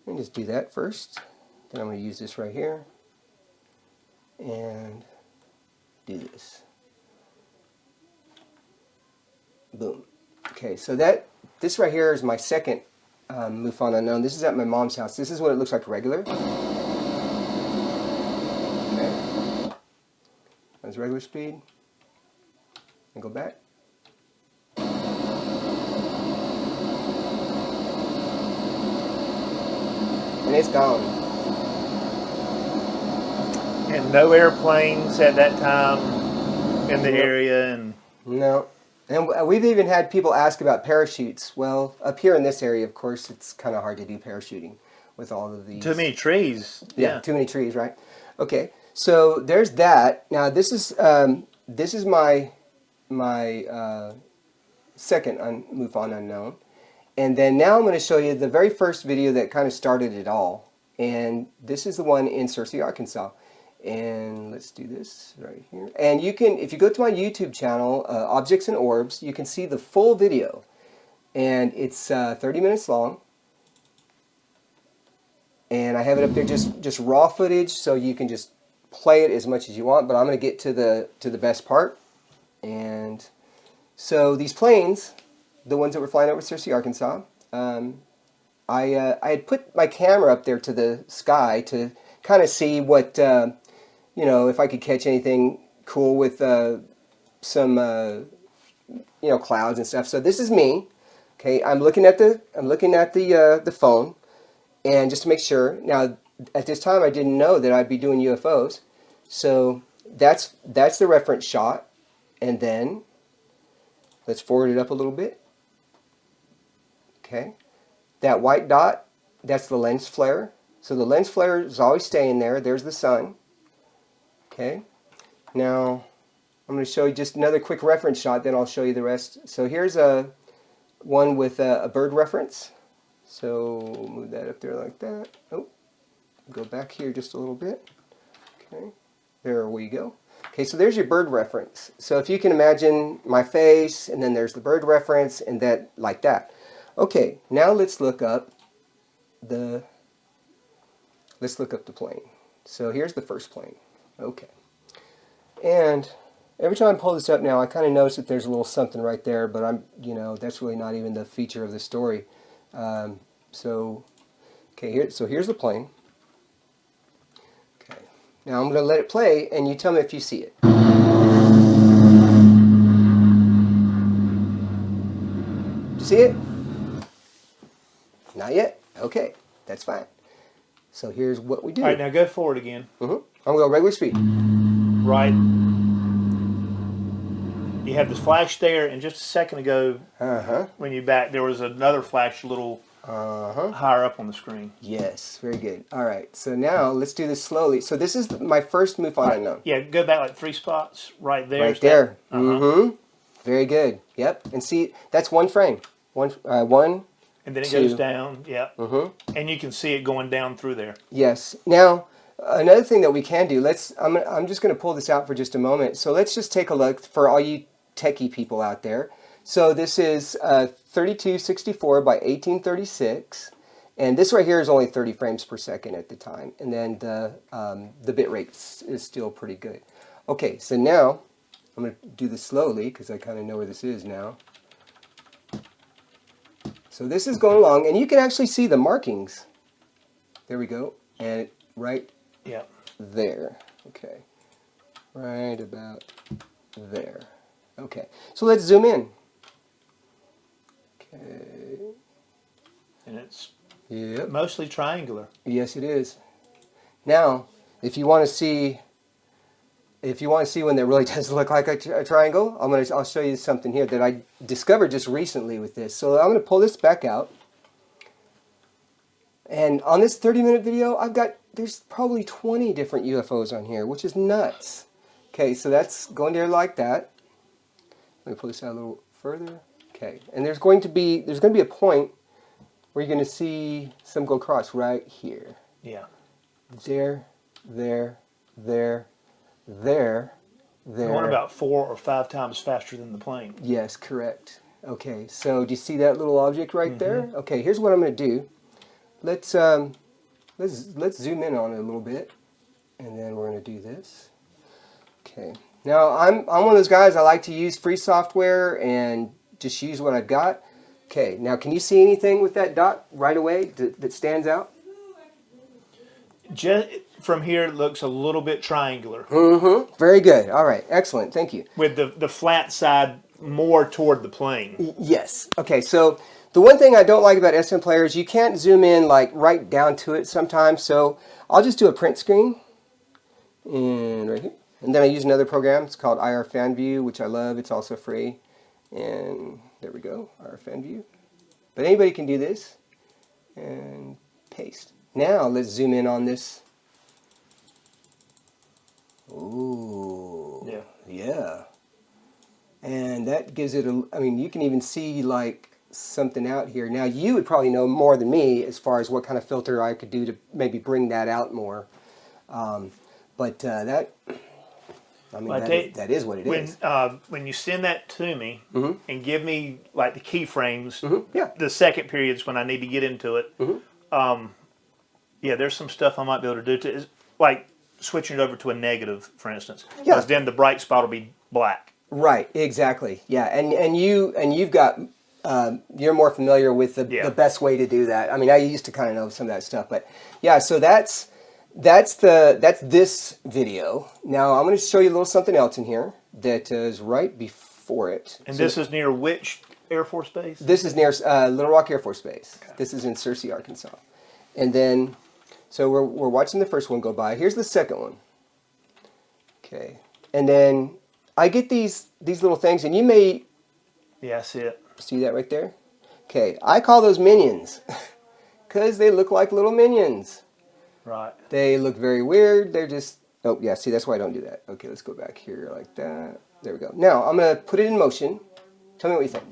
And just do that first. Then I'm going to use this right here and do this. Boom. Okay, so this right here is my second MUFON unknown. This is at my mom's house. This is what it looks like regular. Okay. That's regular speed. And go back. And it's gone. And no airplanes at that time in the area, and no. And we've even had people ask about parachutes. Well, up here in this area, of course, it's kind of hard to do parachuting with all of these. too many trees. Yeah, too many trees, right? Okay, so there's that. Now this is my second MUFON unknown, and then now I'm going to show you the very first video that kind of started it all, and this is the one in Searcy, Arkansas. And let's do this right here. And you can, if you go to my YouTube channel, Objects and Orbs, you can see the full video. And it's 30 minutes long. And I have it up there just raw footage, so you can just play it as much as you want. But I'm going to get to the best part. And so these planes, the ones that were flying over Searcy, Arkansas, I had put my camera up there to the sky to kind of see what, if I could catch anything cool with some, clouds and stuff. So this is me. Okay, I'm looking at the phone, and just to make sure. Now, at this time, I didn't know that I'd be doing UFOs, so that's the reference shot. And then let's forward it up a little bit. Okay, that white dot, that's the lens flare. So the lens flare is always staying there. There's the sun. Okay. Now, I'm going to show you just another quick reference shot, then I'll show you the rest. So here's one with a bird reference. So move that up there like that. Oh, go back here just a little bit. Okay. There we go. Okay, so there's your bird reference. So if you can imagine my face, and then there's the bird reference, and that like that. Okay, now let's look up the plane. So here's the first plane. Okay. And every time I pull this up now, I kind of notice that there's a little something right there, but that's really not even the feature of the story. So here's the plane. Okay. Now I'm going to let it play, and you tell me if you see it. Did you see it? Not yet? Okay, that's fine. So here's what we do. All right, now go forward again. I'm going to go regular speed. Right. You have this flash there, and just a second ago, when you back, there was another flash a little higher up on the screen. Yes, very good. All right, so now let's do this slowly. So this is my first MUFON unknown. Yeah, go back like 3 spots right there. Right there. Very good. Yep. And see, that's one frame. One. And then it goes down. Yeah. And you can see it going down through there. Yes. Now, another thing that we can do. I'm just going to pull this out for just a moment. So let's just take a look for all you techie people out there. So this is 3264 by 1836, and this right here is only 30 frames per second at the time, and then the bit rate is still pretty good. Okay, so now I'm going to do this slowly because I kind of know where this is now. So this is going along, and you can actually see the markings. There we go, and right there. Okay, right about there. Okay, so let's zoom in. Okay. And it's Yep. mostly triangular. Yes, it is. Now, if you want to see when that really does look like a triangle, I'll show you something here that I discovered just recently with this. So I'm going to pull this back out. And on this 30-minute video, there's probably 20 different UFOs on here, which is nuts. Okay, so that's going there like that. Let me pull this out a little further. Okay, and there's going to be a point where you're going to see some go across right here. Yeah. There. Going about 4 or 5 times faster than the plane. Yes, correct. Okay, so do you see that little object right there? Okay, here's what I'm going to do. Let's zoom in on it a little bit, and then we're going to do this. Okay. Now I'm one of those guys. I like to use free software and just use what I've got. Okay. Now, can you see anything with that dot right away that stands out? Just from here, it looks a little bit triangular. Mm-hmm. Very good. All right. Excellent. Thank you. With the flat side more toward the plane. Yes. Okay. So the one thing I don't like about SM Player is you can't zoom in like right down to it sometimes. So I'll just do a print screen, and right here. And then I use another program. It's called IR Fan View, which I love. It's also free. And there we go, IR Fan View. But anybody can do this. And paste. Now let's zoom in on this. Ooh. Yeah. Yeah. And that gives it I mean, you can even see like something out here. Now you would probably know more than me as far as what kind of filter I could do to maybe bring that out more. But that... I mean, that is what it is. When you send that to me Mm-hmm. and give me like the keyframes, Yeah. the second periods when I need to get into it, there's some stuff I might be able to do like switching it over to a negative, for instance. Yeah. Because then the bright spot will be black. Right. Exactly. Yeah. And you've got you're more familiar with the best way to do that. I mean, I used to kind of know some of that stuff, but yeah. So that's this video. Now I'm going to show you a little something else in here that is right before it. And so this is near which Air Force Base? This is near Little Rock Air Force Base. Okay. This is in Searcy, Arkansas. And then, so we're watching the first one go by. Here's the second one. Okay. And then I get these little things, and you may... Yeah, I see it. See that right there? Okay. I call those minions because they look like little minions. Right. They look very weird. They're just... Oh, yeah. See, that's why I don't do that. Okay, let's go back here like that. There we go. Now, I'm going to put it in motion. Tell me what you think.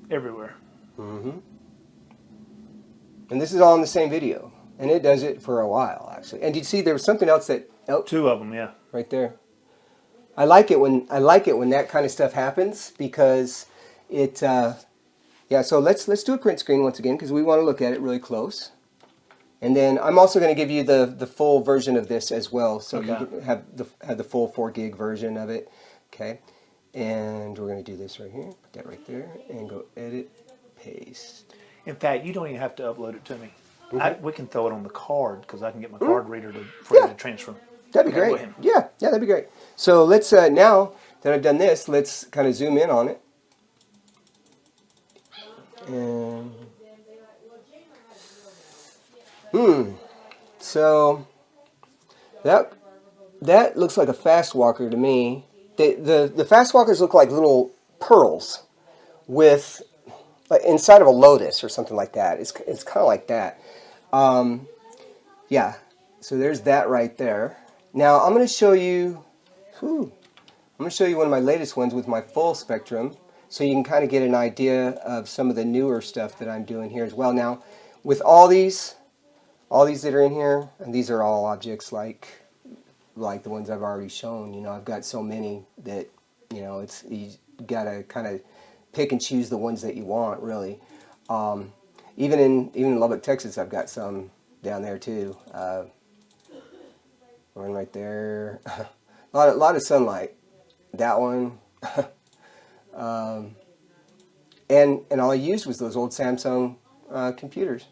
Everywhere. Mm-hmm. And this is all in the same video. And it does it for a while, actually. And did you see there was something else that... Oh, 2 of them, yeah. right there. I like it when that kind of stuff happens because it... yeah, so let's do a print screen once again because we want to look at it really close. And then I'm also going to give you the full version of this as well, so you can have the full 4 gig version of it. Okay, and we're going to do this right here. Put that right there, and go edit, paste. In fact, you don't even have to upload it to me. Okay. We can throw it on the card because I can get my card reader for you to transfer. That'd be great. Yeah, that'd be great. So let's now that I've done this, let's kind of zoom in on it. And so that looks like a fast walker to me. The fast walkers look like little pearls with like inside of a lotus or something like that. It's kind of like that. Yeah. So there's that right there. Now I'm going to show you. I'm going to show you one of my latest ones with my full spectrum, so you can kind of get an idea of some of the newer stuff that I'm doing here as well. Now, with all these that are in here, and these are all objects like the ones I've already shown. You know, I've got so many that you gotta kind of pick and choose the ones that you want, really. Even in Lubbock, Texas, I've got some down there too. One right there. a lot of sunlight. That one. And all I used was those old Samsung computers,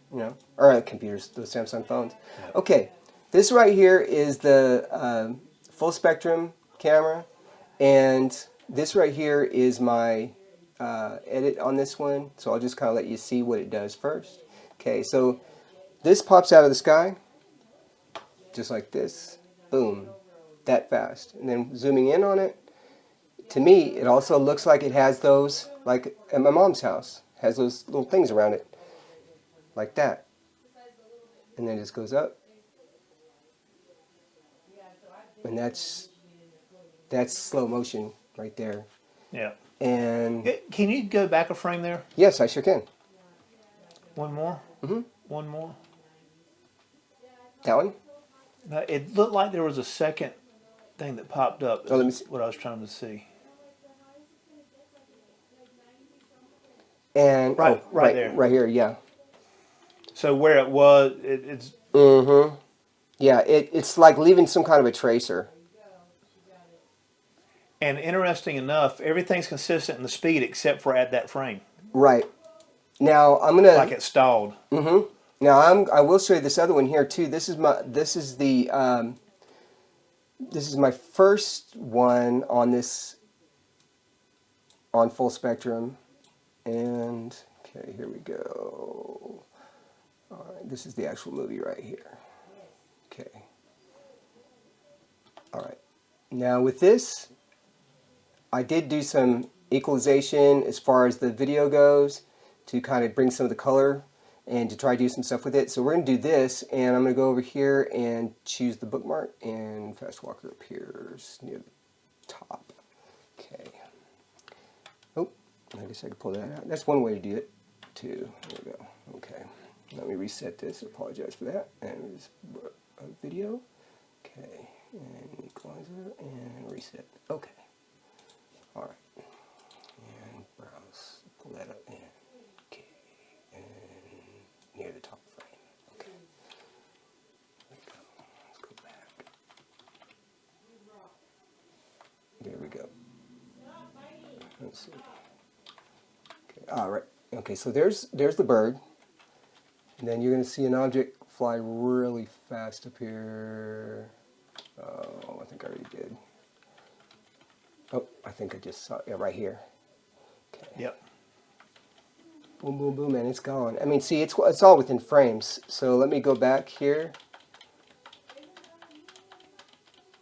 computers, those Samsung phones. Okay, this right here is the full spectrum camera, and this right here is my edit on this one. So I'll just kind of let you see what it does first. Okay, so this pops out of the sky, just like this. Boom, that fast. And then zooming in on it, to me, it also looks like it has those, like at my mom's house, has those little things around it, like that. And then it just goes up. And that's slow motion right there. Yeah. And Can you go back a frame there? yes, I sure can. One more? Mm-hmm. One more? That one? No, it looked like there was a second thing that popped up. Oh, let me see. What I was trying to see. And right there. Right here, yeah. So where it was, it's... Mm-hmm. Yeah, it's like leaving some kind of a tracer. And interesting enough, everything's consistent in the speed except for at that frame. Right. Now I'm gonna Like it stalled. Mm-hmm. Now I will show you this other one here too. This is my first one on this on full spectrum, and okay, here we go. All right, this is the actual movie right here. Okay. All right. Now with this, I did do some equalization as far as the video goes to kind of bring some of the color and to try to do some stuff with it. So we're going to do this, and I'm going to go over here and choose the bookmark, and Fast Walker appears near the top. Okay. Oh, I guess I could pull that out. That's one way to do it, too. There we go. Okay. Let me reset this. I apologize for that. And there's a video. Okay. And equalizer, and reset. Okay. All right. And browse. Pull that up. And okay. And near the top frame. Okay. Let's go back. There we go. Let's see. Okay. All right. Okay. So there's the bird. And then you're going to see an object fly really fast up here. Oh, I think I already did. Oh, I think I just saw it. Yeah, right here. Okay. Yep. Boom, boom, boom, and it's gone. I mean, see, it's all within frames. So let me go back here.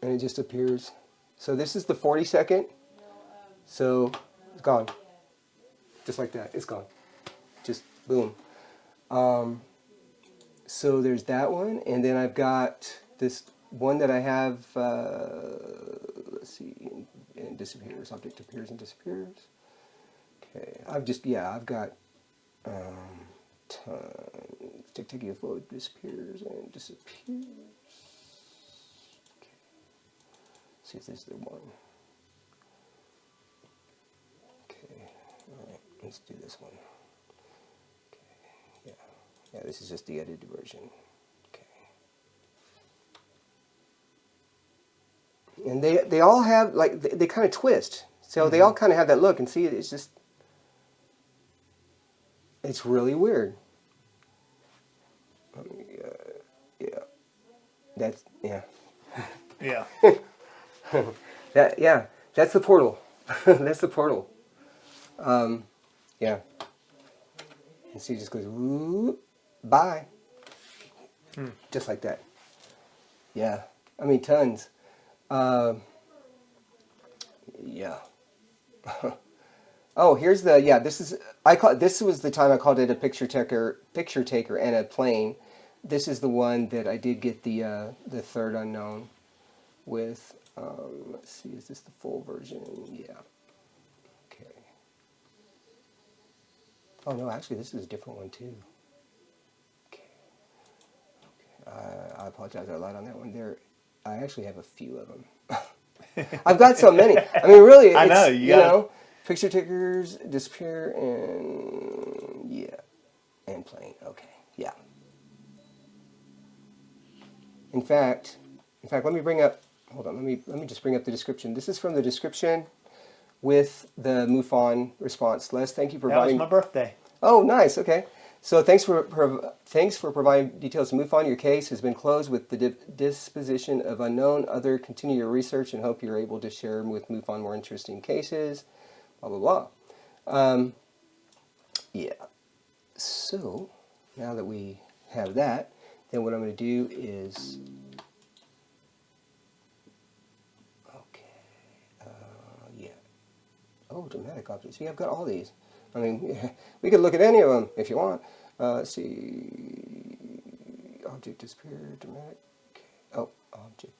And it just appears. So this is the 40-second. So it's gone. Just like that. It's gone. Just boom. So there's that one. And then I've got this one that I have, let's see, and disappears. Object appears and disappears. Okay, I've got tons. Tick UFO disappears and disappears. Okay, see if this is the one. Okay, all right, let's do this one. Okay, yeah, this is just the edited version. And they all have, like, they kind of twist. So they all kind of have that look. And see, it's just, it's really weird. Yeah. That's, yeah. Yeah. That's the portal. That's the portal. Yeah. And see, it just goes, whoop, bye. Just like that. Yeah. I mean, tons. Yeah. Oh, here's the, this was the time I called it a picture taker and a plane. This is the one that I did get the third unknown with. Let's see, is this the full version? Yeah. Okay. Oh no, actually this is a different one too. Okay. I apologize, I lied on that one there. I actually have a few of them. I've got so many. I mean, really, it's, I know, you know, picture takers, disappear, and yeah, and plane. Okay, yeah. In fact, let me bring up. Hold on, let me just bring up the description. This is from the description with the MUFON response. Les, thank you for providing. That was my birthday. Oh, nice. Okay. So thanks for providing details to MUFON. Your case has been closed with the disposition of unknown. Other continue your research and hope you're able to share with MUFON more interesting cases. Blah blah blah. Yeah. So now that we have that, then what I'm going to do is yeah. Oh, dramatic objects. See, I've got all these. I mean, we could look at any of them if you want. Let's see. Object disappeared. Dramatic. Okay. Oh, object.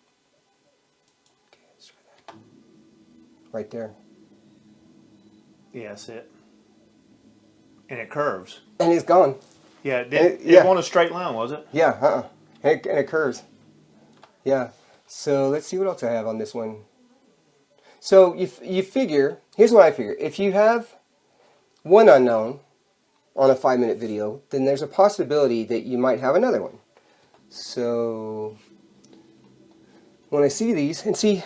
Okay, let's try that. Right there. Yeah, that's it. And it curves. And it's gone. Yeah, it wasn't a straight line, was it? Yeah, and it curves. Yeah. So let's see what else I have on this one. So you figure, here's what I figure. If you have one unknown on a 5-minute video, then there's a possibility that you might have another one. So when I see these, and see,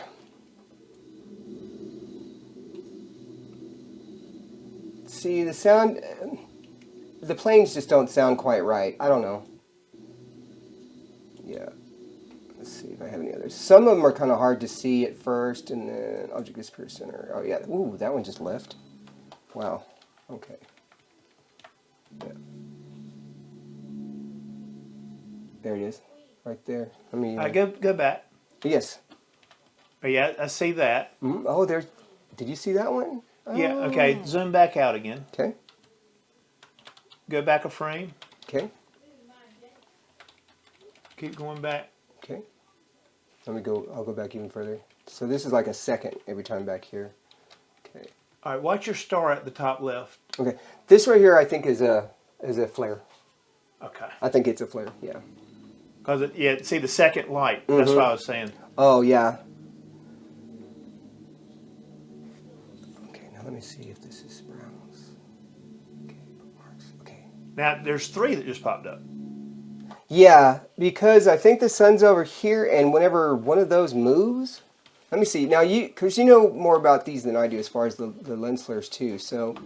the sound, the planes just don't sound quite right. I don't know. Yeah. Let's see if I have any others. Some of them are kind of hard to see at first, and then object disappears center. Oh yeah. Ooh, that one just left. Wow. Okay. Yeah. There it is, right there. Let me. Go back. Yes. Oh, yeah, I see that. Oh, there's. Did you see that one? Yeah. Okay. Zoom back out again. Okay. Go back a frame. Okay. Keep going back. Okay. Let me go. I'll go back even further. So this is like a second every time back here. Okay. All right. Watch your star at the top left. Okay. This right here, I think, is a flare. Okay. I think it's a flare. Yeah. Because see the second light. That's what I was saying. Oh yeah. Okay. Now let me see if this is Browns. Okay. Bookmarks. Okay. Now there's 3 that just popped up. Yeah, because I think the sun's over here, and whenever one of those moves, let me see. Now because you know more about these than I do as far as the lens flares too. So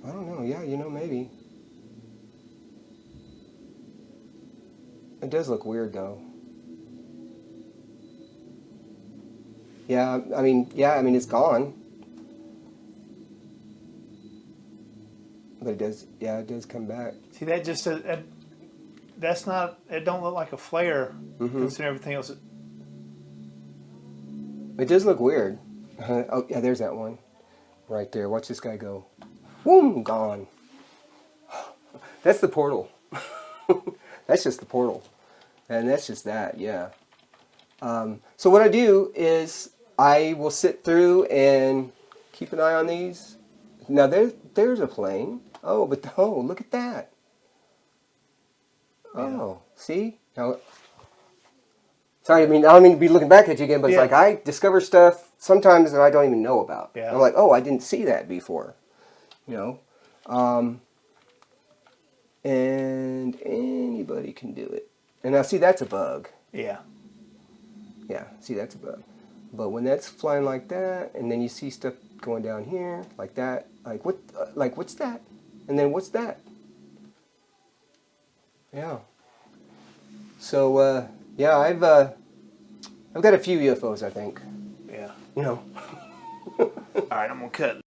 I don't know. Yeah, maybe. It does look weird though. Yeah, I mean, it's gone. But it does come back. See, that just that's not. It don't look like a flare. Considering everything else. It does look weird. Oh yeah, there's that one, right there. Watch this guy go. Boom, gone. That's the portal. That's just the portal, and that's just that. Yeah. So what I do is I will sit through and keep an eye on these. Now there's a plane. Oh, but look at that. Oh, see? Now, sorry, I don't mean to be looking back at you again, but it's like I discover stuff sometimes that I don't even know about. Yeah. I'm like, oh, I didn't see that before. And anybody can do it. And now, see, that's a bug. Yeah. Yeah, see, that's a bug. But when that's flying like that, and then you see stuff going down here like that, what's that? And then what's that? Yeah. So I've got a few UFOs, I think. Yeah. All right, I'm gonna cut.